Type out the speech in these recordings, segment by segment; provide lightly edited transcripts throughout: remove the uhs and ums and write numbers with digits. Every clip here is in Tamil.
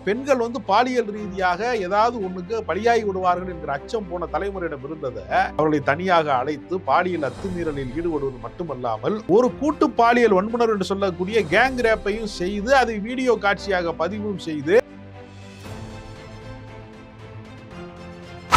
பெண்கள் வந்து பாலியல் ரீதியாக ஏதாவது ஒண்ணுக்கு பலியாகி விடுவார்கள் என்கிற அச்சம் போன தலைமுறையிடம் இருந்ததை அவர்களை தனியாக அழைத்து பாலியல் அத்துமீறலில் ஈடுபடுவது மட்டுமல்லாமல் ஒரு கூட்டு பாலியல் வன்புணர்வு என்று சொல்லக்கூடிய கேங் ரேப்பையும் செய்து அதை வீடியோ காட்சியாக பதிவும் செய்து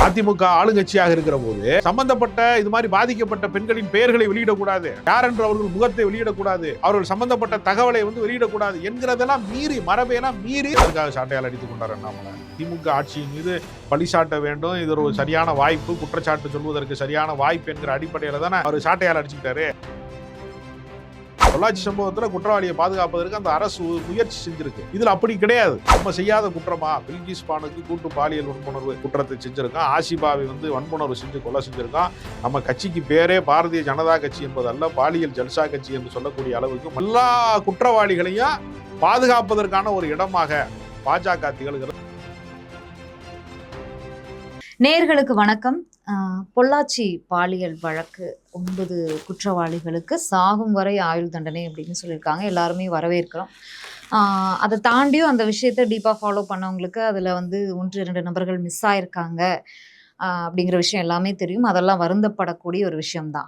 அதிமுக ஆளுங்கட்சியாக இருக்கிற போது சம்பந்தப்பட்ட இது மாதிரி பாதிக்கப்பட்ட பெண்களின் பெயர்களை வெளியிடக்கூடாது, யார் என்று அவர்கள் முகத்தை வெளியிடக்கூடாது, அவர்கள் சம்பந்தப்பட்ட தகவலை வந்து வெளியிடக்கூடாது என்கிறதெல்லாம் மீறி மரபையெல்லாம் மீறி அதற்காக சாட்டையால் அடித்துக் கொண்டார் அண்ணாமலை. திமுக ஆட்சியின் மீது பழி சாட்ட வேண்டும், இது ஒரு சரியான வாய்ப்பு, குற்றச்சாட்டு சொல்வதற்கு சரியான வாய்ப்பு என்கிற அடிப்படையில் தானே அவர் சாட்டையால் அடிச்சுக்கிட்டாரு. பொள்ளாச்சி சம்பவத்துல குற்றவாளியை பாதுகாப்பதற்கு அந்த அரசு முயற்சி செஞ்சிருக்கு. இதுல அப்படி கிடையாது. நம்ம செய்யாத குற்றமா? பில்கிஸ் பானுக்கு கூட்டு பாலியல் வன்புணர்வு குற்றத்தை செஞ்சிருக்கான், ஆசிபாவை வந்து வன்புணர்வு செஞ்சு கொலை செஞ்சிருக்கான். நம்ம கட்சிக்கு பேரே பாரதிய ஜனதா கட்சி என்பதல்ல, பாலியல் ஜல்சா கட்சி என்று சொல்லக்கூடிய அளவுக்கு எல்லா குற்றவாளிகளையும் பாதுகாப்பதற்கான ஒரு இடமாக பாஜக திகழ்கிறது. நேயர்களுக்கு வணக்கம். பொள்ளாச்சி பாலியல் வழக்கு 9 குற்றவாளிகளுக்கு சாகும் வரை ஆயுள் தண்டனை அப்படின்னு சொல்லியிருக்காங்க. எல்லாருமே வரவேற்கிறோம். அதை தாண்டியும் அந்த விஷயத்தை டீப்பாக ஃபாலோ பண்ணவங்களுக்கு அதில் வந்து 1-2 நபர்கள் மிஸ் ஆயிருக்காங்க அப்படிங்கிற விஷயம் எல்லாமே தெரியும். அதெல்லாம் வருந்தப்படக்கூடிய ஒரு விஷயம்தான்.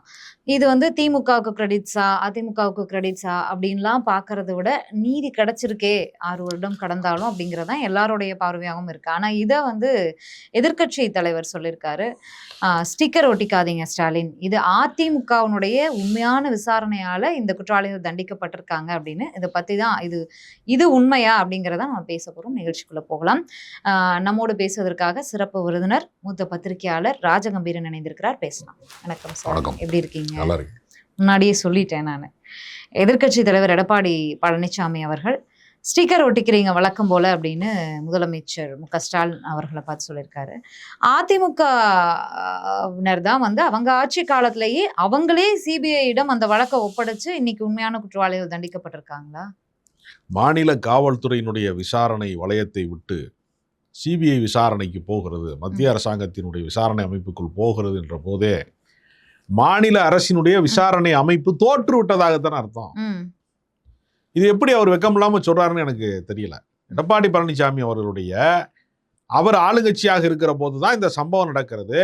இது வந்து திமுகவுக்கு கிரெடிட்ஸா அதிமுகவுக்கு கிரெடிட்ஸா அப்படின்லாம் பார்க்கறத விட நீதி கிடைச்சிருக்கே 6 வருடம் கடந்தாலும் அப்படிங்கிறதான் எல்லாருடைய பார்வையாகவும் இருக்கு. ஆனால் இதை வந்து எதிர்க்கட்சி தலைவர் சொல்லியிருக்காரு, ஸ்டிக்கர் ஒட்டிக்காதீங்க ஸ்டாலின், இது அதிமுகவினுடைய உண்மையான விசாரணையால் இந்த குற்றவாளிகள் தண்டிக்கப்பட்டிருக்காங்க அப்படின்னு. இதை பற்றி தான் இது உண்மையா அப்படிங்கிறத நம்ம பேச போகிறோம். நிகழ்ச்சிக்குள்ளே போகலாம். நம்மோடு பேசுவதற்காக சிறப்பு விருந்தினர் மூத்த பத்திரிகையாளர் ராஜகம்பீரன் இணைந்திருக்கிறார். பேசலாம். வணக்கம் சார், எப்படி இருக்கீங்க? முன்னாடியே சொல்லிட்டேன் நான். எதிர்க்கட்சி தலைவர் எடப்பாடி பழனிசாமி அவர்கள் ஸ்டிக்கர் ஒட்டிக்கிறீங்க வழக்கம் போல அப்படின்னு முதலமைச்சர் மு.க. ஸ்டாலின் அவர்களை பார்த்து சொல்லியிருக்காரு. அதிமுகவினர் தான் வந்து அவங்க ஆட்சி காலத்திலேயே அவங்களே சிபிஐயிடம் அந்த வழக்கை ஒப்படைச்சு இன்னைக்கு உண்மையான குற்றவாளிகள் தண்டிக்கப்பட்டிருக்காங்களா? மாநில காவல்துறையினுடைய விசாரணை வளையத்தை விட்டு சிபிஐ விசாரணைக்கு போகிறது, மத்திய அரசாங்கத்தினுடைய விசாரணை அமைப்புக்குள் போகிறது என்ற போதே மாநில அரசினுடைய விசாரணை அமைப்பு தோற்று விட்டதாகத்தான் அர்த்தம். இது எப்படி அவர் வெக்கம் இல்லாம சொல்றாருன்னு எனக்கு தெரியல. எடப்பாடி பழனிசாமி அவர் ஆளுங்கட்சியாக இருக்கிற போதுதான் இந்த சம்பவம் நடக்கிறது.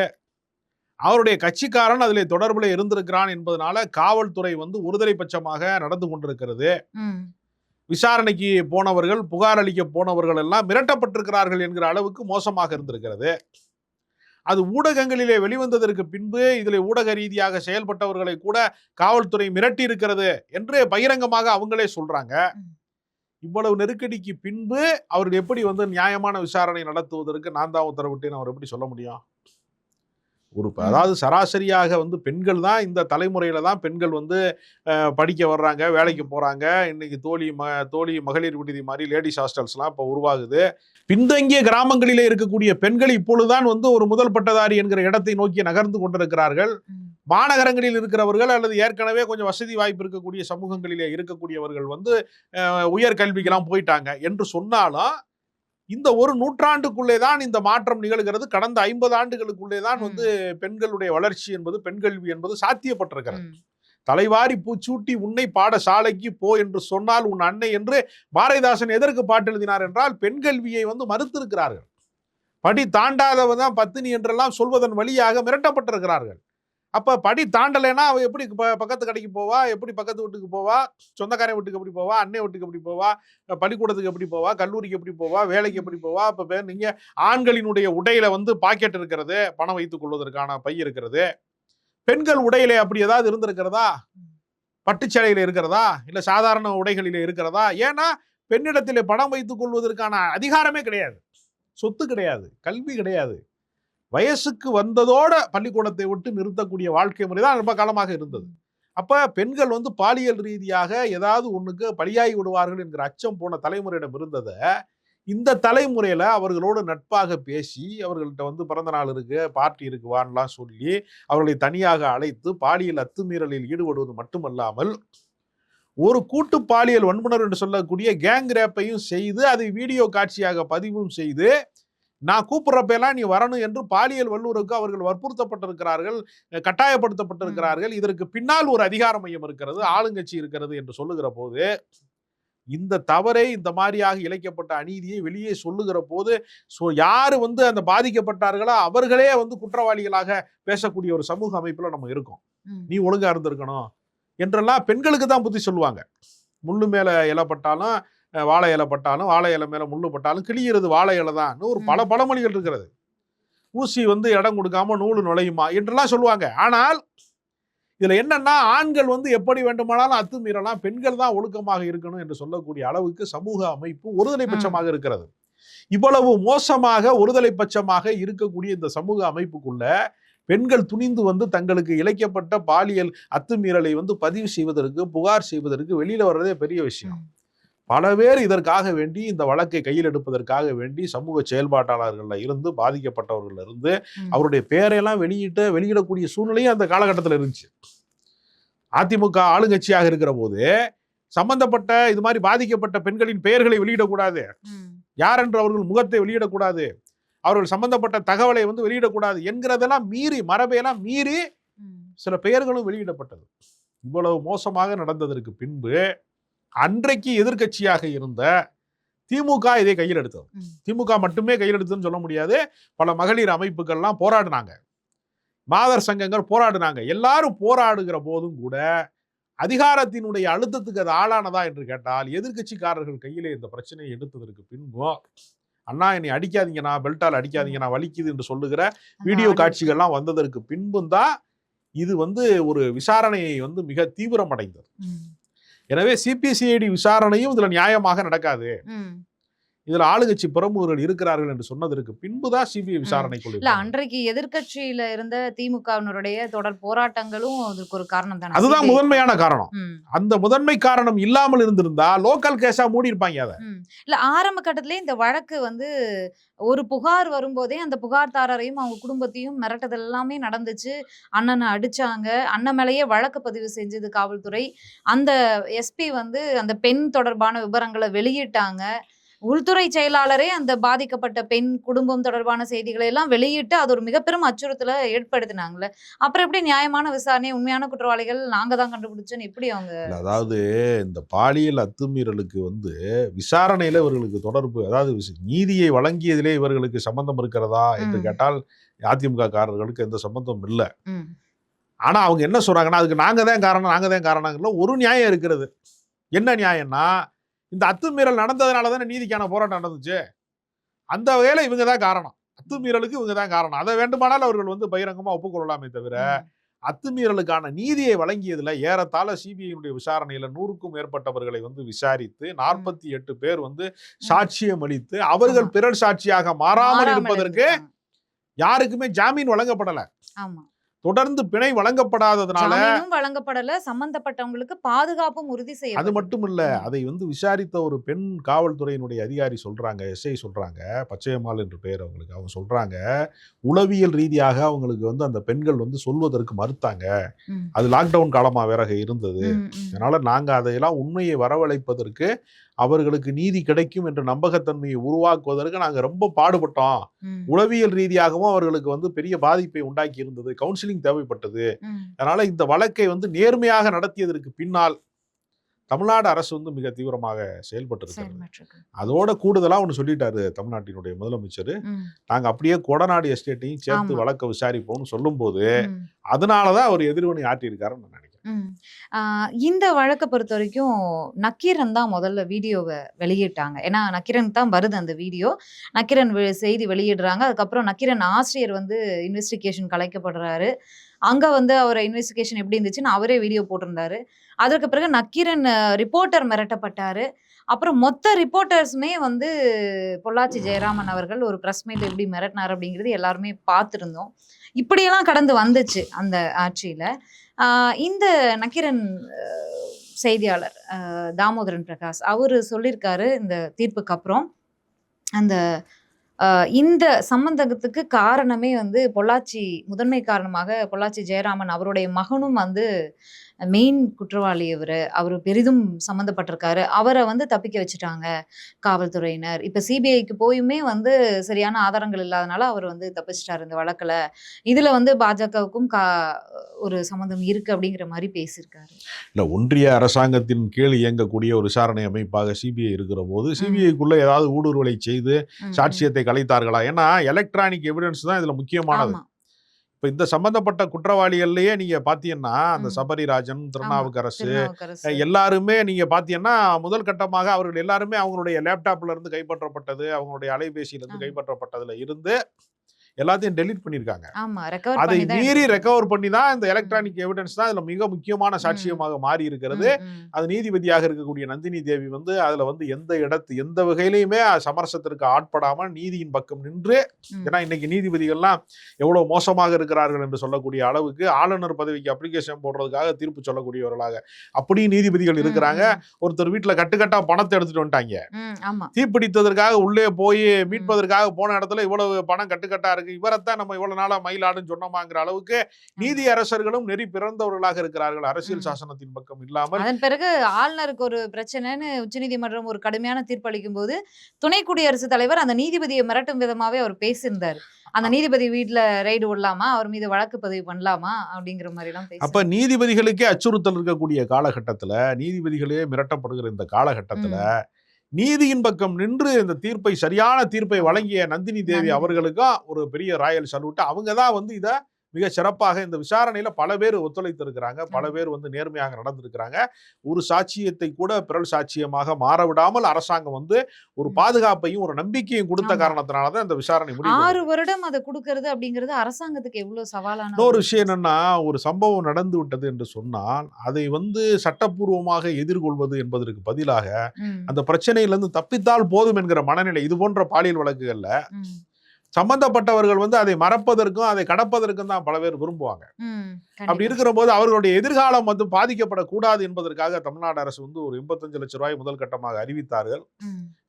அவருடைய கட்சிக்காரன் அதிலே தொடர்புல இருந்திருக்கிறான் என்பதனால காவல்துறை வந்து ஒருதலை பட்சமாக நடந்து கொண்டிருக்கிறது. விசாரணைக்கு போனவர்கள், புகார் அளிக்க போனவர்கள் எல்லாம் மிரட்டப்பட்டிருக்கிறார்கள் என்கிற அளவுக்கு மோசமாக இருந்திருக்கிறது. அது ஊடகங்களிலே வெளிவந்ததற்கு பின்பு இதில் ஊடக ரீதியாக செயல்பட்டவர்களை கூட காவல்துறை மிரட்டி இருக்கிறது என்று பகிரங்கமாக அவங்களே சொல்றாங்க. இவ்வளவு நெருக்கடிக்கு பின்பு அவர்கள் எப்படி வந்து நியாயமான விசாரணை நடத்துவதற்கு நான் தான் உத்தரவிட்டேன்னு அவர் எப்படி சொல்ல முடியும்? அதாவது சராசரியாக வந்து பெண்கள் தான் இந்த தலைமுறையில தான் பெண்கள் வந்து படிக்க வர்றாங்க, வேலைக்கு போறாங்க. இன்னைக்கு தோழி மகளிர் விடுதி மாதிரி லேடிஸ் ஹாஸ்டல்ஸ்லாம் இப்போ உருவாகுது. பின்தங்கிய கிராமங்களிலே இருக்கக்கூடிய பெண்கள் இப்பொழுதுதான் வந்து ஒரு முதல் பட்டதாரி என்கிற இடத்தை நோக்கி நகர்ந்து கொண்டிருக்கிறார்கள். மாநகரங்களில் இருக்கிறவர்கள் அல்லது ஏற்கனவே கொஞ்சம் வசதி வாய்ப்பு இருக்கக்கூடிய சமூகங்களிலே இருக்கக்கூடியவர்கள் வந்து உயர்கல்விக்கெல்லாம் போயிட்டாங்க என்று சொன்னாலும் இந்த ஒரு நூற்றாண்டுக்குள்ளே தான் இந்த மாற்றம் நிகழ்கிறது. கடந்த 50 ஆண்டுகளுக்குள்ளே தான் வந்து பெண்களுடைய வளர்ச்சி என்பது, பெண் கல்வி என்பது சாத்தியப்பட்டிருக்கிறது. தலைவாரி பூச்சூட்டி உன்னை பாடசாலைக்கு போ என்று சொன்னால் உன் அன்னை என்று பாரதிதாசன் எதற்கு பாட்டு எழுதினார் என்றால் பெண் கல்வியை வந்து மறுத்திருக்கிறார்கள். படி தாண்டாதவன் தான் பத்தினி என்றெல்லாம் சொல்வதன் வழியாக மிரட்டப்பட்டிருக்கிறார்கள். அப்ப படி தாண்டலைன்னா அவ எப்படி பக்கத்து கடைக்கு போவா, எப்படி பக்கத்து வீட்டுக்கு போவா, சொந்தக்காரன் வீட்டுக்கு எப்படி போவா, அன்னை வீட்டுக்கு எப்படி போவா, பள்ளிக்கூடத்துக்கு எப்படி போவா, கல்லூரிக்கு எப்படி போவா, வேலைக்கு எப்படி போவா? இப்ப நீங்க ஆண்களினுடைய உடையில வந்து பாக்கெட் இருக்கிறது, பணம் வைத்துக் கொள்வதற்கான பை இருக்கிறது. பெண்கள் உடையில அப்படி ஏதாவது இருந்திருக்கிறதா? பட்டுச்சேலையில இருக்கிறதா? இல்ல சாதாரண உடைகளில இருக்கிறதா? ஏன்னா பெண்ணிடத்திலே பணம் வைத்துக் கொள்வதற்கான அதிகாரமே கிடையாது, சொத்து கிடையாது, கல்வி கிடையாது. வயசுக்கு வந்ததோட பள்ளிக்கூடத்தை விட்டு நிறுத்தக்கூடிய வாழ்க்கை முறை தான் ரொம்ப காலமாக இருந்தது. அப்ப பெண்கள் வந்து பாலியல் ரீதியாக ஏதாவது ஒண்ணுக்கு பலியாகி விடுவார்கள் என்கிற அச்சம் போன தலைமுறையிடம் இருந்ததை இந்த தலைமுறையில அவர்களோடு நட்பாக பேசி, அவர்கள்ட்ட வந்து பிறந்த நாள் இருக்கு, பார்ட்டி இருக்குவான்லாம் சொல்லி அவர்களை தனியாக அழைத்து பாலியல் அத்துமீறலில் ஈடுபடுவது மட்டுமல்லாமல் ஒரு கூட்டு பாலியல் வன்புணர்வு என்று சொல்லக்கூடிய கேங் ரேப்பையும் செய்து அதை வீடியோ காட்சியாக பதிவும் செய்து நான் கூப்பிடுறப்பெல்லாம் நீ வரணும் என்று பாலியல் வல்லுறவுக்கு அவர்கள் வற்புறுத்தப்பட்டிருக்கிறார்கள், கட்டாயப்படுத்தப்பட்டிருக்கிறார்கள். இதற்கு பின்னால் ஒரு அதிகார மையம் இருக்கிறது, ஆளுங்கட்சி இருக்கிறது என்று சொல்லுகிற போது இந்த தவறை, இந்த மாதிரியாக இழைக்கப்பட்ட அநீதியை வெளியே சொல்லுகிற போது யாரு அந்த பாதிக்கப்பட்டார்களோ அவர்களே குற்றவாளிகளாக பேசக்கூடிய ஒரு சமூக அமைப்புல நம்ம இருக்கோம். நீ ஒழுங்கா இருந்திருக்கணும் என்றெல்லாம் பெண்களுக்கு தான் புத்தி சொல்லுவாங்க. முள்ளு மேல இலப்பட்டாலும் வாழை இலப்பட்டாலும், வாழை இலை மேல முள்ளு பட்டாலும் கிளியிறது வாழை இலை தான் ஒரு பல பழமொழிகள் இருக்கிறது. ஊசி இடம் கொடுக்காம நூலு நுழையுமா என்றெல்லாம் சொல்லுவாங்க. ஆனால் இதுல என்னன்னா, ஆண்கள் எப்படி வேண்டுமானாலும் அத்துமீறலாம், பெண்கள் தான் ஒழுக்கமாக இருக்கணும் என்று சொல்லக்கூடிய அளவுக்கு சமூக அமைப்பு ஒருதலை பட்சமாக இருக்கிறது. இவ்வளவு மோசமாக ஒருதலை பட்சமாக இருக்கக்கூடிய இந்த சமூக அமைப்புக்குள்ள பெண்கள் துணிந்து தங்களுக்கு இழைக்கப்பட்ட பாலியல் அத்துமீறலை பதிவு செய்வதற்கு, புகார் செய்வதற்கு வெளியில வர்றதே பெரிய விஷயம். பல பேர் இதற்காக வேண்டி, இந்த வழக்கை கையில் எடுப்பதற்காக வேண்டி சமூக செயல்பாட்டாளர்கள்ல இருந்து, பாதிக்கப்பட்டவர்கள் இருந்து அவருடைய பெயரையெல்லாம் வெளியிடக்கூடிய சூழ்நிலையும் அந்த காலகட்டத்தில் இருந்துச்சு. அதிமுக ஆளுங்கட்சியாக இருக்கிற போது சம்பந்தப்பட்ட இது மாதிரி பாதிக்கப்பட்ட பெண்களின் பெயர்களை வெளியிடக்கூடாது, யார் என்று அவர்கள் முகத்தை வெளியிடக்கூடாது, அவர்கள் சம்பந்தப்பட்ட தகவலை வெளியிடக்கூடாது என்கிறதெல்லாம் மீறி, மரபையெல்லாம் மீறி சில பெயர்களும் வெளியிடப்பட்டது. இவ்வளவு மோசமாக நடந்ததற்கு பின்பு அன்றைக்கு எதிர்க்கட்சியாக இருந்த திமுக இதை கையில் எடுத்தது. திமுக மட்டுமே கையில் எடுத்ததுன்னு சொல்ல முடியாது. பல மகளிர் அமைப்புகள்லாம் போராடினாங்க, மாதர் சங்கங்கள் போராடினாங்க. எல்லாரும் போராடுகிற போதும் கூட அதிகாரத்தினுடைய அழுத்தத்துக்கு அது ஆளானதா என்று கேட்டால், எதிர்க்கட்சிக்காரர்கள் கையிலே இந்த பிரச்சனையை எடுத்ததற்கு பின்பும், அண்ணா என்னை அடிக்காதீங்கண்ணா, பெல்ட்டால் அடிக்காதீங்கண்ணா, வலிக்குது என்று சொல்லுகிற வீடியோ காட்சிகள்லாம் வந்ததற்கு பின்பும் தான் இது ஒரு விசாரணையை மிக தீவிரமடைந்தது. எனவே சிபிசிஐடி விசாரணையும் இதுல நியாயமாக நடக்காது. இதுல ஆளுங்கட்சி பிரமுகர்கள் இருக்கிறார்கள் என்று சொன்னதற்கு பின்புதான் சிபிஐ விசாரணை. அன்றைக்கு எதிர்கட்சியில இருந்த திமுகவினருடைய தொடர் போராட்டங்களும் அதுக்கு ஒரு காரணம் தானே. அதுதான் முதன்மையான காரணம். அந்த முதன்மை காரணம் இல்லாமல் இருந்திருந்தா லோக்கல் கேஸா மூடி இருப்பாங்க. அத இல்ல, ஆரம்ப கட்டத்திலே இந்த வழக்கு ஒரு புகார் வரும்போதே அந்த புகார்தாரரையும் அவங்க குடும்பத்தையும் மிரட்டது எல்லாமே நடந்துச்சு. அண்ணனை அடிச்சாங்க, அண்ணன் மேலேயே வழக்கு பதிவு செஞ்சது காவல்துறை. அந்த எஸ்பி அந்த பெண் தொடர்பான விவரங்களை வெளியிட்டாங்க. உள்துறை செயலாளரே அந்த பாதிக்கப்பட்ட பெண் குடும்பம் தொடர்பான செய்திகளை எல்லாம் வெளியிட்டு அது ஒரு மிகப்பெரும் அச்சுறுத்தலை ஏற்படுத்தினாங்களே. அப்புறம் எப்படி நியாயமான விசாரணை, உண்மையான குற்றவாளிகள் நாங்க தான் கண்டுபிடிச்சோன்னு எப்படி அவங்க? அதாவது இந்த பாலியல் அத்துமீறலுக்கு விசாரணையில இவர்களுக்கு தொடர்பு, அதாவது நீதியை வழங்கியதிலே இவர்களுக்கு சம்பந்தம் இருக்கிறதா என்று கேட்டால் அதிமுக காரர்களுக்கு எந்த சம்பந்தம் இல்லை. ஆனா அவங்க என்ன சொல்றாங்கன்னா, அதுக்கு நாங்க தான் காரணம் ஒரு நியாயம் இருக்கிறது. என்ன நியாயம்னா, இந்த அத்துமீறல் நடந்ததுனால தானே நீதிக்கான போராட்டம் நடந்துச்சு. அந்த வகையில இவங்க தான் காரணம், அத்துமீறலுக்கு இவங்க தான் காரணம். அதை வேண்டுமானால் அவர்கள் பகிரங்கமா ஒப்புக்கொள்ளலாமே தவிர, அத்துமீறலுக்கான நீதியை வழங்கியதுல ஏறத்தாழ சிபிஐ விசாரணையில 100க்கும் மேற்பட்டவர்களை விசாரித்து 48 பேர் சாட்சியம் அளித்து அவர்கள் பிறர் சாட்சியாக மாறாமல் இருப்பதற்கு யாருக்குமே ஜாமீன் வழங்கப்படல. தொடர்ந்து பிணை வழங்கப்படாததுனால வழங்கப்படல, சம்பந்தப்பட்டவங்களுக்கு பாதுகாப்பும் உறுதி செய்ய. அது மட்டும் இல்ல, அதை விசாரித்த ஒரு பெண் காவல்துறையினுடைய அதிகாரி சொல்றாங்க, எஸ்ஐ சொல்றாங்க, பச்சையம்மாள் என்று பெயர் அவங்களுக்கு. அவங்க சொல்றாங்க, உளவியல் ரீதியாக அவங்களுக்கு அந்த பெண்கள் சொல்வதற்கு மறுத்தாங்க. அது லாக்டவுன் காலமா வேற இருந்தது. அதனால நாங்க அதையெல்லாம் உண்மையை வரவழைப்பதற்கு, அவர்களுக்கு நீதி கிடைக்கும் என்ற நம்பகத்தன்மையை உருவாக்குவதற்கு நாங்க ரொம்ப பாடுபட்டோம். உளவியல் ரீதியாகவும் அவர்களுக்கு பெரிய பாதிப்பை உண்டாக்கி இருந்தது, கவுன்சிலிங் தேவைப்பட்டது. அதனால இந்த வழக்கை நேர்மையாக நடத்தியதற்கு பின்னால் தமிழ்நாடு அரசு மிக தீவிரமாக செயல்பட்டு இருக்கிறது. அதோட கூடுதலா ஒன்று சொல்லிட்டாரு தமிழ்நாட்டினுடைய முதலமைச்சர், நாங்க அப்படியே கொடநாடு எஸ்டேட்டையும் சேர்த்து வழக்க விசாரிப்போம்னு சொல்லும் போது அதனாலதான் அவர் எதிர்வினை ஆற்றியிருக்காருன்னு நான் நினைக்கிறேன். இந்த வழக்கை பொறுத்த வரைக்கும் நக்கீரன் தான் முதல்ல வீடியோவை வெளியிட்டாங்க. ஏன்னா நக்கீரன் தான் வருது அந்த வீடியோ. நக்கீரன் செய்தி வெளியிடுறாங்க. அதுக்கப்புறம் நக்கீரன் ஆசிரியர் இன்வெஸ்டிகேஷன் கலைக்கப்படுறாரு. அங்க அவரை இன்வெஸ்டிகேஷன் எப்படி இருந்துச்சுன்னு அவரே வீடியோ போட்டிருந்தாரு. அதற்கு பிறகு நக்கீரன் ரிப்போர்ட்டர் மிரட்டப்பட்டாரு. அப்புறம் மொத்த ரிப்போர்ட்டர்ஸுமே பொள்ளாச்சி ஜெயராமன் அவர்கள் ஒரு பிரஸ் மீட் எப்படி மிரட்டினார் அப்படிங்கிறது எல்லாருமே பார்த்துருந்தோம். இப்படியெல்லாம் கடந்து வந்துச்சு அந்த ஆட்சியில. இந்த நக்கீரன் செய்தியாளர் தாமோதரன் பிரகாஷ் அவர் சொல்லியிருக்காரு இந்த தீர்ப்புக்கு அப்புறம், அந்த இந்த சம்பந்தத்துக்கு காரணமே பொள்ளாச்சி முதன்மை காரணமாக பொள்ளாச்சி ஜெயராமன் அவருடைய மகனும் மெயின் குற்றவாளி அவர் பெரிதும் சம்மந்தப்பட்டிருக்காரு, அவரை வந்து தப்பிக்க வச்சுட்டாங்க காவல்துறையினர். இப்ப சிபிஐக்கு போயுமே வந்து சரியான ஆதாரங்கள் இல்லாதனால அவர் வந்து தப்பிச்சிட்டாரு இந்த வழக்குல. இதுல வந்து பாஜகவுக்கும் ஒரு சம்மந்தம் இருக்கு அப்படிங்கிற மாதிரி பேசியிருக்காரு. இல்ல, ஒன்றிய அரசாங்கத்தின் கீழ் இயங்கக்கூடிய ஒரு விசாரணை அமைப்பாக சிபிஐ இருக்கிற போது சிபிஐக்குள்ள ஏதாவது ஊடுருவலை செய்து சாட்சியத்தை கலைத்தார்களா? ஏன்னா எலக்ட்ரானிக் எவிடன்ஸ் தான் இதுல முக்கியமானது. ஆமா. இப்ப இந்த சம்பந்தப்பட்ட குற்றவாளிகள்லயே நீங்க பாத்தீங்கன்னா, அந்த சபரிராஜன், ஆமா. திருநாவுக்கரசு திருநாவுக்கரசு. எல்லாருமே நீங்க பாத்தீங்கன்னா, முதல் கட்டமாக அவர்கள் எல்லாருமே அவங்களுடைய லேப்டாப்ல இருந்து கைப்பற்றப்பட்டது, அவங்களுடைய அலைபேசியில இருந்து கைப்பற்றப்பட்டதுல இருந்து எல்லாத்தையும் டெலீட் பண்ணியிருக்காங்க. ஆமா. ரெக்கவர் அதை பண்ணி தான் மீறி எடுத்திருக்காங்க. ரெக்கவர் பண்ணி தான் இந்த எலக்ட்ரானிக் எவிடன்ஸ் தான் இதுல மிக முக்கியமான சாட்சியமாக மாறி இருக்கிறது. அது நீதிபதியாக இருக்கக்கூடிய நந்தினி தேவி வந்து அதுல வந்து எந்த வகையிலையுமே சமரசத்திற்கு ஆட்படாமல் நீதியின் பக்கம் நின்று, ஏன்னா இன்னைக்கு நீதிபதிகள்லாம் எவ்வளவு மோசமாக இருக்கிறார்கள் என்று சொல்லக்கூடிய அளவுக்கு ஆளுநர் பதவிக்கு அப்ளிகேஷன் போடுறதுக்காக தீர்ப்பு சொல்லக்கூடியவர்களாக அப்படி நீதிபதிகள் இருக்கிறாங்க. ஒருத்தர் வீட்டுல கட்டுக்கட்டா பணத்தை எடுத்துட்டு வந்துட்டாங்க. ஆமா. தீப்பிடித்ததற்காக உள்ளே போய் மீட்பதற்காக போன இடத்துல இவ்வளவு பணம் கட்டுக்கட்டா இருக்கு, இவரைத்தான் நம்ம இவ்வளவு நாளா மயிலாடுன்னு சொன்னோமாங்கிற அளவுக்கு நீதி அரசர்களும் நெறி பிறந்தவர்களாக இருக்கிறார்கள், அரசியல் சாசனத்தின் பக்கம் இல்லாமல். அதன் பிறகு ஆளுநருக்கு ஒரு பிரச்சனைன்னு உச்சநீதிமன்றம் ஒரு கடுமையான தீர்ப்பு அளிக்கும் போது துணை குடியரசுத் தலைவர் அந்த நீதிபதியை மிரட்டும் விதமாவே அவர் பேசியிருந்தாரு. அந்த நீதிபதி வீட்டுல ரெய்டு விடலாமா, அவர் மீது வழக்கு பதிவு பண்ணலாமா அப்படிங்கிற மாதிரி எல்லாம் பேசி. அப்ப நீதிபதிகளுக்கே அச்சுறுத்தல் இருக்கக்கூடிய காலகட்டத்துல, நீதிபதிகளே மிரட்டப்படுகிற இந்த காலகட்டத்துல நீதியின் பக்கம் நின்று இந்த தீர்ப்பை, சரியான தீர்ப்பை வழங்கிய நந்தினி தேவி அவர்களுக்கும் ஒரு பெரிய ராயல் சல்யூட். அவங்க தான் வந்து இதை மிக சிறப்பாக இந்த விசாரணையில பல பேர் ஒத்துழைத்து இருக்கிறாங்க, பல பேர் வந்து நேர்மையாக நடந்திருக்கிறாங்க. ஒரு சாட்சியத்தை கூட பிறல் சாட்சியமாக மாறவிடாமல் அரசாங்கம் வந்து ஒரு பாதுகாப்பையும் ஒரு நம்பிக்கையும் கொடுத்த காரணத்தினாலதான் இந்த விசாரணை முடிவு. 6 வருடம் அதை கொடுக்கிறது அப்படிங்கிறது அரசாங்கத்துக்கு எவ்வளவு சவாலான இன்னொரு விஷயம் என்னன்னா, ஒரு சம்பவம் நடந்து விட்டது என்று சொன்னால் அதை வந்து சட்டப்பூர்வமாக எதிர்கொள்வது என்பதற்கு பதிலாக அந்த பிரச்சனையிலிருந்து தப்பித்தால் போதும் என்கிற மனநிலை இது போன்ற பாலியல் வழக்குகள்ல சம்பந்தப்பட்டவர்கள் வந்து அதை மறப்பதற்கும் அதை கடப்பதற்கும் தான் பல பேர் விரும்புவாங்க. அப்படி இருக்கிற போது அவர்களுடைய எதிர்காலம் வந்து பாதிக்கப்படக்கூடாது என்பதற்காக தமிழ்நாடு அரசு வந்து ஒரு 85 லட்சம் ரூபாய் முதல் கட்டமாக அறிவித்தார்கள்.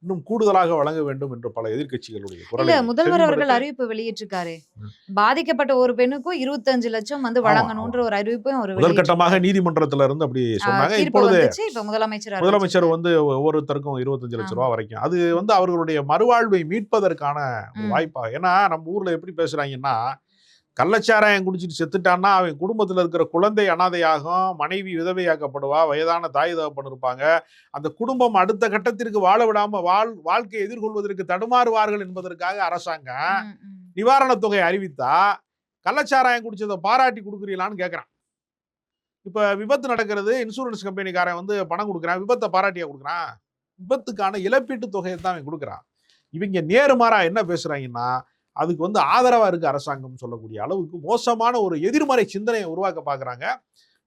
இன்னும் கூடுதலாக வழங்க வேண்டும் என்று பல எதிர்க்கட்சிகளுடைய குரலை முதல்வர் அவர்கள் அறிவிப்பு வெளியிட்டிருக்காரு. பாதிக்கப்பட்ட ஒரு பெண்ணுக்கும் 25 லட்சம் வந்து வழங்கணும்ன்ற ஒரு அறிவிப்பும் ஒரு முதல் கட்டமாக நீதிமன்றத்துல இருந்து அப்படி சொன்னாங்க. இப்பொழுது முதலமைச்சர் வந்து ஒவ்வொருத்தருக்கும் 25 லட்சம் ரூபாய் வரைக்கும், அது வந்து அவர்களுடைய மறுவாழ்வை மீட்பதற்கான ஒரு வாய்ப்பாக. ஏன்னா நம்ம ஊர்ல எப்படி பேசுறாங்கன்னா, கள்ளச்சாராயம் குடிச்சிட்டு செத்துட்டான்னா அவன் குடும்பத்தில் இருக்கிற குழந்தை அனாதையாகும், மனைவி விதவையாக்கப்படுவா, வயதான தாய் தகப்பன் இருப்பாங்க, அந்த குடும்பம் அடுத்த கட்டத்திற்கு வாழ விடாம வாழ்க்கையை எதிர்கொள்வதற்கு தடுமாறுவார்கள் என்பதற்காக அரசாங்கம் நிவாரணத் தொகை அறிவித்தா கள்ளச்சாராயம் குடிச்சதை பாராட்டி கொடுக்குறீங்களான்னு கேட்கறான். இப்ப விபத்து நடக்கிறது, இன்சூரன்ஸ் கம்பெனிக்காரன் வந்து பணம் கொடுக்குறான், விபத்தை பாராட்டியா கொடுக்குறான்? விபத்துக்கான இழப்பீட்டு தொகையை தான் அவன் கொடுக்குறான். இவங்க நேர்மாறா என்ன பேசுறாங்கன்னா, அதுக்கு வந்து ஆதரவா இருக்கு அரசாங்கம் சொல்லக்கூடிய அளவுக்கு மோசமான ஒரு எதிர்மறை சிந்தனையை உருவாக்க பாக்குறாங்க.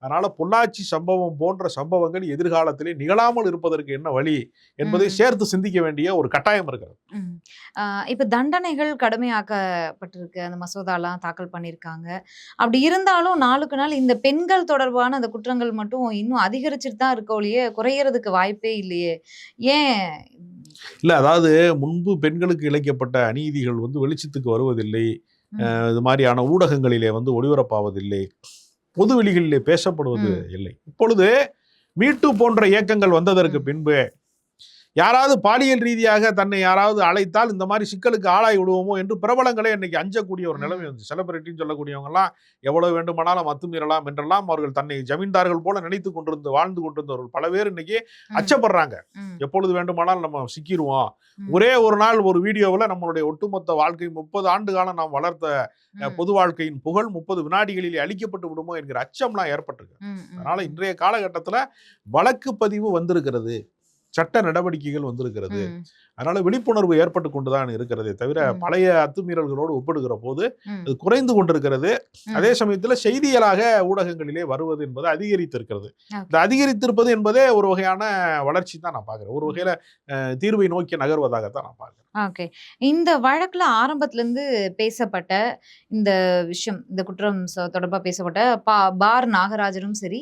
அதனால பொள்ளாச்சி சம்பவம் போன்ற சம்பவங்கள் எதிர்காலத்திலே நிகழாமல் இருப்பதற்கு என்ன வழி என்பதை சேர்த்து சிந்திக்க வேண்டிய ஒரு கட்டாயம் இருக்கிறது. இப்ப தண்டனைகள் கடுமையாக்கப்பட்டிருக்கு, அந்த மசோதாலாம் தாக்கல் பண்ணியிருக்காங்க. அப்படி இருந்தாலும் நாளுக்கு நாள் இந்த பெண்கள் தொடர்பான அந்த குற்றங்கள் மட்டும் இன்னும் அதிகரிச்சுட்டு தான் இருக்கோலையே, குறையறதுக்கு வாய்ப்பே இல்லையே, ஏன்? இல்ல, அதாவது முன்பு பெண்களுக்கு இழைக்கப்பட்ட அநீதிகள் வந்து வெளிச்சத்துக்கு வருவதில்லை, இது மாதிரியான ஊடகங்களிலே வந்து ஒளிபரப்பாவதில்லை, பொது வெளிகளிலே பேசப்படுவது இல்லை. இப்பொழுது மீட்டு போன்ற இயக்கங்கள் வந்ததற்கு பின்பு யாராவது பாலியல் ரீதியாக தன்னை யாராவது அழைத்தால் இந்த மாதிரி சிக்கலுக்கு ஆளாய் விடுவோமோ என்று பிரபலங்களே இன்னைக்கு அஞ்சக்கூடிய ஒரு நிலைமை வந்து, செலிபிரிட்டின்னு சொல்லக்கூடியவங்க எல்லாம் எவ்வளவு வேண்டுமானாலும் அத்துமீறலாம் என்றெல்லாம் அவர்கள் தன்னை ஜமீன்தார்கள் போல நினைத்து வாழ்ந்து கொண்டிருந்தவர்கள் பல பேர் இன்னைக்கு அச்சப்படுறாங்க. எப்பொழுது வேண்டுமானாலும் நம்ம சிக்கிடுவோம், ஒரே ஒரு நாள் ஒரு வீடியோவில் நம்மளுடைய ஒட்டுமொத்த வாழ்க்கை 30 ஆண்டு காலம் நாம் வளர்த்த பொது வாழ்க்கையின் புகழ் 30 வினாடிகளில் அழிக்கப்பட்டு விடுமோ என்கிற அச்சம்லாம் ஏற்பட்டிருக்கு. அதனால இன்றைய காலகட்டத்தில் வழக்கு பதிவு வந்திருக்கிறது, சட்ட நடவடிக்கைகள் வந்திருக்கிறது. அதனால விழிப்புணர்வு ஏற்பட்டு கொண்டுதான் இருக்கிறதே தவிர பழைய அத்துமீறல்களோடு ஒப்பிடுகிற போது அது குறைந்து கொண்டிருக்கிறது. அதே சமயத்தில் செய்திகளாக ஊடகங்களிலே வருவது என்பது அதிகரித்திருக்கிறது. இந்த அதிகரித்திருப்பது என்பதே ஒரு வகையான வளர்ச்சி தான் நான் பார்க்கிறேன், ஒரு வகையில தீர்வை நோக்கி நகர்வதாகத்தான் நான் பார்க்கிறேன். ஓகே, இந்த வழக்குல ஆரம்பத்துல இருந்து பேசப்பட்ட இந்த விஷயம், இந்த குற்றம் தொடர்பா பேசப்பட்ட பார் நாகராஜனும் சரி,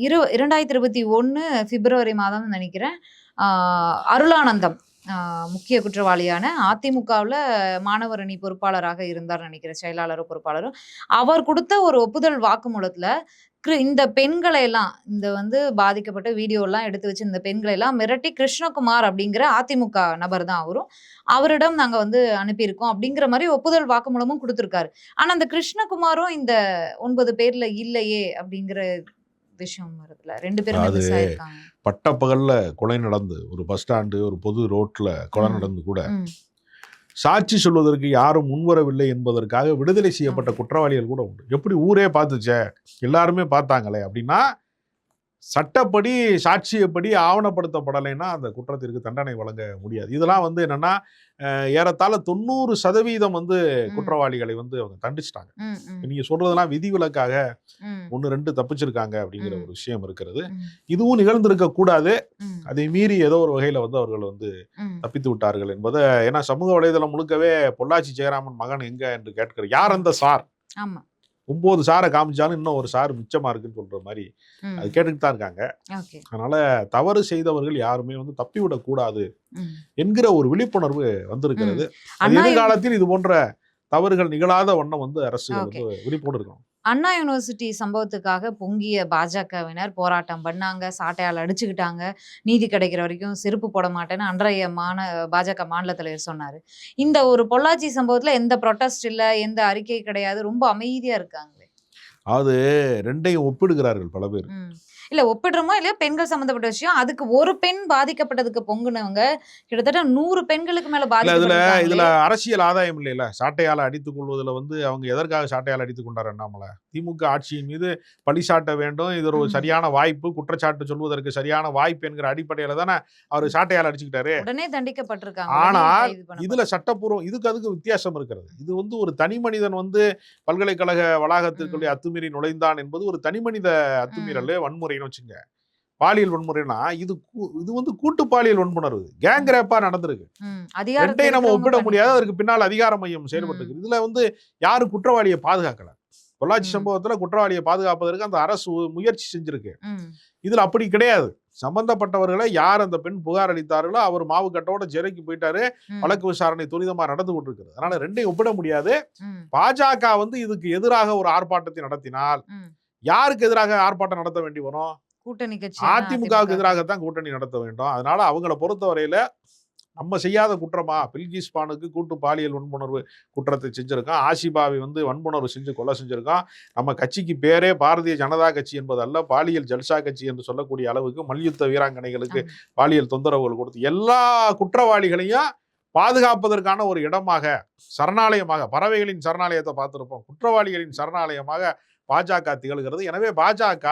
2021 பிப்ரவரி மாதம் நினைக்கிறேன், அருளானந்தம் முக்கிய குற்றவாளியான அதிமுகவில் மாணவர் அணி பொறுப்பாளராக இருந்தார் நினைக்கிறேன், செயலாளரும் பொறுப்பாளரும். அவர் கொடுத்த ஒரு ஒப்புதல் வாக்குமூலத்தில் இந்த பெண்களை எல்லாம், இந்த பாதிக்கப்பட்ட வீடியோ எல்லாம் எடுத்து வச்சு இந்த பெண்களை எல்லாம் மிரட்டி கிருஷ்ணகுமார் அப்படிங்கிற அதிமுக நபர் தான் அவரும், அவரிடம் நாங்க அனுப்பியிருக்கோம் அப்படிங்கிற மாதிரி ஒப்புதல் வாக்குமூலமும் கொடுத்திருக்காரு. ஆனா அந்த கிருஷ்ணகுமாரும் இந்த 9 பேர்ல இல்லையே அப்படிங்கிற விஷயம் வருதுல. 2 பேருமே அது மிஸ் ஆயிருக்காங்க. பட்டப்பகல்ல கொலை நடந்து ஒரு பஸ் ஸ்டாண்டு, ஒரு பொது ரோட்ல கொலை ம். நடந்து கூட ம். சாட்சி சொல்வதற்கு யாரும் முன்வரவில்லை என்பதற்காக விடுதலை செய்யப்பட்ட ஆமா. குற்றவாளிகள் கூட உண்டு. எப்படி ஊரே பார்த்துச்சே, எல்லாருமே பார்த்தாங்களே அப்படின்னா, சட்டப்படி சாட்சியப்படி ஆவணப்படுத்தப்படலைன்னா அந்த குற்றத்திற்கு தண்டனை வழங்க முடியாது. இதெல்லாம் என்னன்னா, ஏறத்தாழ 90% ம். குற்றவாளிகளை அவங்க தண்டிச்சிட்டாங்க. ம். ம். நீங்க சொல்றதெல்லாம் விதிவிலக்காக ம். 1, 2 தப்பிச்சிருக்காங்க அப்படிங்கிற ம். ஒரு விஷயம் இருக்கிறது. ம். இதுவும் நிகழ்ந்திருக்க கூடாது. ம். அதை மீறி ஏதோ ஒரு வகையில அவர்கள் ம். தப்பித்து விட்டார்கள் என்பதை, ஏன்னா சமூக வலைதளம் முழுக்கவே பொள்ளாச்சி ஜெயராமன் மகன் எங்க என்று கேட்கிற யார் அந்த சார், ஆமா. 9 சாரை காமிச்சாலும் இன்னும் ஒரு சார் மிச்சமா இருக்குன்னு சொல்ற மாதிரி ம். அது கேட்டுட்டு தான் இருக்காங்க. ஓகே. அதனால தவறு செய்தவர்கள் யாருமே தப்பிவிடக் கூடாது ம். என்கிற ஒரு விழிப்புணர்வு வந்திருக்கிறது. ம். அது அண்ணா எதிர்காலத்தில் இது போன்ற தவறுகள் நிகழாத வண்ணம் அரசு ஓகே. விழிப்போடு இருக்கணும். அண்ணா யூனிவர்சிட்டி சம்பவத்துக்காக பொங்கிய பாஜகவினர் போராட்டம் பண்ணாங்க, சாட்டையால் அடிச்சுக்கிட்டாங்க, நீதி கிடைக்கிற வரைக்கும் செருப்பு போட மாட்டேன்னு அன்றைய பாஜக மாநில தலைவர் சொன்னாரு. இந்த ஒரு பொள்ளாச்சி சம்பவத்துல எந்த ப்ரொட்டஸ்ட் இல்ல, எந்த அறிக்கை கிடையாது, ரொம்ப அமைதியா இருக்காங்களே. அது ரெண்டையும் ஒப்பிடுகிறார்கள் பல பேர். ம். இல்ல ஒப்பிடுறோமோ இல்லையோ, பெண்கள் சம்பந்தப்பட்ட விஷயம். அதுக்கு ஒரு பெண் பாதிக்கப்பட்டதுக்கு பொங்குனவங்க கிட்டத்தட்ட 100 பெண்களுக்கு மேல இல்ல இதுல பாதிக்கப்பட்டிருக்காங்களே. இதுல அரசியல் ஆதாயம் இல்லைல்ல. சாட்டையால அடித்துக் கொள்வதில் அவங்க எதற்காக சாட்டையால் அடித்துக் கொண்டார் அண்ணாமலை? திமுக ஆட்சியின் மீது பழி சாட்ட வேண்டும், இது ஒரு ம். சரியான வாய்ப்பு, குற்றச்சாட்டு சொல்வதற்கு சரியான வாய்ப்பு என்கிற அடிப்படையில தானே அவர் சாட்டையால் அடிச்சுக்கிட்டாரு. உடனே தண்டிக்கப்பட்டிருக்காங்க. உடனே ஆனால் கைது இதுல பண்ணப்பட்டிருக்காங்க. சட்டப்பூர்வம் அதுக்கு வித்தியாசம் இருக்கிறது. இது ஒரு தனி மனிதன் பல்கலைக்கழக வளாகத்திற்குள்ளே ம். அத்துமீறி நுழைந்தான் என்பது ஒரு தனி மனித ம். அத்துமீறல், வன்முறைன்னு வச்சுங்க. பாலியல் வன்முறைனா இது கூட்டு பாலியல் வன்புணர்வு, கேங் ம். ரேப்பா நடந்திருக்கு. ம். அதிகாரத்துல ரெண்டையும் நம்ம இருக்கிறவங்க ஒப்பிட முடியாது. பண்ணிருக்காங்க. அதற்கு பின்னால் அதிகார மையம் செயல்பட்டு ம். இருக்கு. இதுல யாரும் குற்றவாளியை பாதுகாக்கல. பொள்ளாச்சி ம். சம்பவத்துல குற்றவாளியை பாதுகாப்பதற்கு அந்த அரசு முயற்சி செஞ்சிருக்கு. ம். இதுல அப்படி கிடையாது. சம்பந்தப்பட்டவர்களை யார் அந்த பெண் புகார் அளித்தார்களோ அவர் மாவு கட்டோட சிறைக்கு போயிட்டாரு. ம். வழக்கு விசாரணை துரிதமா நடந்து கொண்டிருக்கிறது. அதனால ரெண்டையும் ஒப்பிட முடியாது. ம். பாஜக இதுக்கு எதிராக ஒரு ஆர்ப்பாட்டத்தை நடத்தினால் ம். யாருக்கு எதிராக ஆர்ப்பாட்டம் நடத்த வேண்டி வரும்? கூட்டணி கட்சியான அதிமுகவுக்கு அதிமுக. எதிராகத்தான் கூட்டணி நடத்த வேண்டும். அதனால அவங்கள பொறுத்தவரையில நம்ம செய்யாத குற்றமா? பில்கிஸ் பானுக்கு கூட்டு பாலியல் வன்புணர்வு குற்றத்தை செஞ்சிருக்கான். ஆசிபாவை வன்புணர்வு செஞ்சு கொலை செஞ்சிருக்கான். நம்ம கட்சிக்கு பேரே பாரதிய ஜனதா கட்சி என்பதல்ல, பாலியல் ஜல்சா கட்சி என்று சொல்லக்கூடிய அளவுக்கு மல்யுத்த வீராங்கனைகளுக்கு ஆமா. பாலியல் தொந்தரவுகள் கொடுத்து எல்லா குற்றவாளிகளையும் பாதுகாப்பதற்கான ஒரு இடமாக, சரணாலயமாக, பறவைகளின் சரணாலயத்தை பார்த்திருப்போம், குற்றவாளிகளின் சரணாலயமாக பாஜக திகழ்கிறது. எனவே பாஜக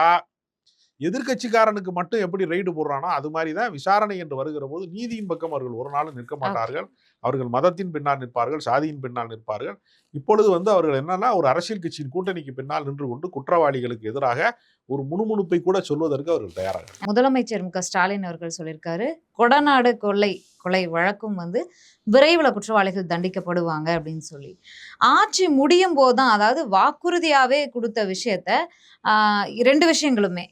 எதிர்க்கட்சிக்காரனுக்கு மட்டும் எப்படி ரைடு போடுறானோ அது மாதிரி தான் விசாரணை என்று வருகிற போது நீதியின் பக்கம் அவர்கள் ஒரு நாளும் நிற்க ஓகே. மாட்டார்கள். அவர்கள் மதத்தின் பின்னால் நிற்பார்கள், சாதியின் பின்னால் நிற்பார்கள். இப்பொழுது அவர்கள் என்னன்னா ஒரு அரசியல் கட்சியின் கூட்டணிக்கு பின்னால் நின்று கொண்டு குற்றவாளிகளுக்கு எதிராக ஒரு முணுமுணுப்பை கூட சொல்வதற்கு அவர்கள் தயாராக. முதலமைச்சர் மு க ஸ்டாலின் அவர்கள் சொல்லியிருக்காரு, கொடநாடு கொலை வழக்கும் விரைவில் குற்றவாளிகள் தண்டிக்கப்படுவாங்க அப்படின்னு சொல்லி. ஆட்சி முடியும் போதுதான், அதாவது வாக்குறுதியாவே கொடுத்த விஷயத்த 2 விஷயங்களுமே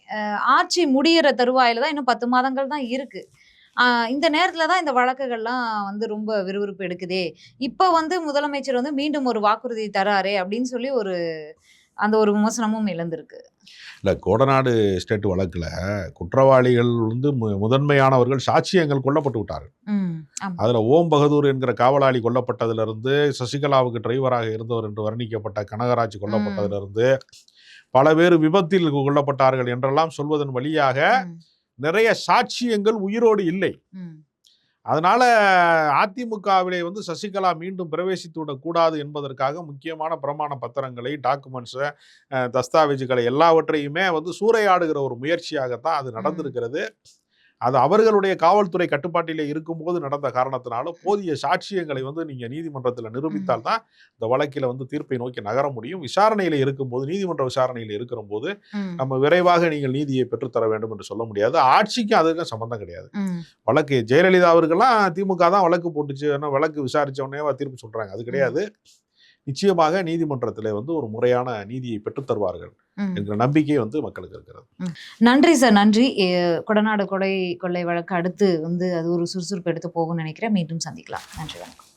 ஆட்சி முடியிற தருவாயில தான், இன்னும் 10 மாதங்கள் தான் இருக்கு. இந்த நேரத்துல தான் இந்த வழக்குகள்லாம் ரொம்ப விறுவிறுப்பு எடுக்குதே. இப்ப முதலமைச்சர் மீண்டும் ஒரு வாக்குறுதி தராரே அப்படின்னு சொல்லி அந்த ஒரு விமர்சனமும் எழுந்திருக்கு. இல்ல கோடநாடு ஸ்டேட் வழக்குல குற்றவாளிகள் முதன்மையானவர்கள் சாட்சியங்கள் கொல்லப்பட்டு விட்டார்கள். ம். ஆமா. அதுல ஓம் பகதூர் என்கிற காவலாளி கொல்லப்பட்டதிலிருந்து, சசிகலாவுக்கு டிரைவராக இருந்தவர் என்று வர்ணிக்கப்பட்ட கனகராஜ் ம். கொல்லப்பட்டதிலிருந்து, பல பேர் விபத்தில் கொல்லப்பட்டார்கள் என்றெல்லாம் சொல்வதன் வழியாக ம். நிறைய சாட்சியங்கள் உயிரோடு இல்லை. ம். அதனால அதிமுகவிலே சசிகலா மீண்டும் பிரவேசித்து விடக்கூடாது என்பதற்காக முக்கியமான பிரமாண பத்திரங்களை, டாக்குமெண்ட்ஸை, தஸ்தாவேஜுகளை எல்லாவற்றையுமே சூறையாடுகிற ஒரு முயற்சியாகத்தான் அது ம். நடந்திருக்கிறது. அது அவர்களுடைய காவல்துறை கட்டுப்பாட்டிலே இருக்கும்போது நடந்த காரணத்தினால போதிய சாட்சியங்களை நீங்க நீதிமன்றத்தில் ம். நிரூபித்தால் தான் இந்த வழக்கில் தீர்ப்பை நோக்கி நகர முடியும். விசாரணையில் இருக்கும்போது, நீதிமன்ற விசாரணையில் இருக்கிற போது ம். நம்ம விரைவாக நீங்கள் நீதியை பெற்றுத்தர வேண்டும் என்று சொல்ல முடியாது. ஆட்சிக்கும் அதுக்கும் சம்பந்தம் கிடையாது. ம். வழக்கு ஜெயலலிதா அவர்கள்லாம் திமுக தான் வழக்கு போட்டுச்சு, வழக்கு விசாரிச்ச உடனே தீர்ப்பு சொல்றாங்க. அது ம். கிடையாது. நிச்சயமாக நீதிமன்றத்தில் ஒரு முறையான நீதியை பெற்றுத் தருவார்கள். என்கிற நம்பிக்கை வந்து மக்களுக்கு இருக்கிறது. நன்றி சார், நன்றி. கொடநாடு கொலை வழக்கு அடுத்து அது ஒரு சுறுசுறுப்பு எடுத்து போகும்னு நினைக்கிறேன். மீண்டும் சந்திக்கலாம். நன்றி, வணக்கம்.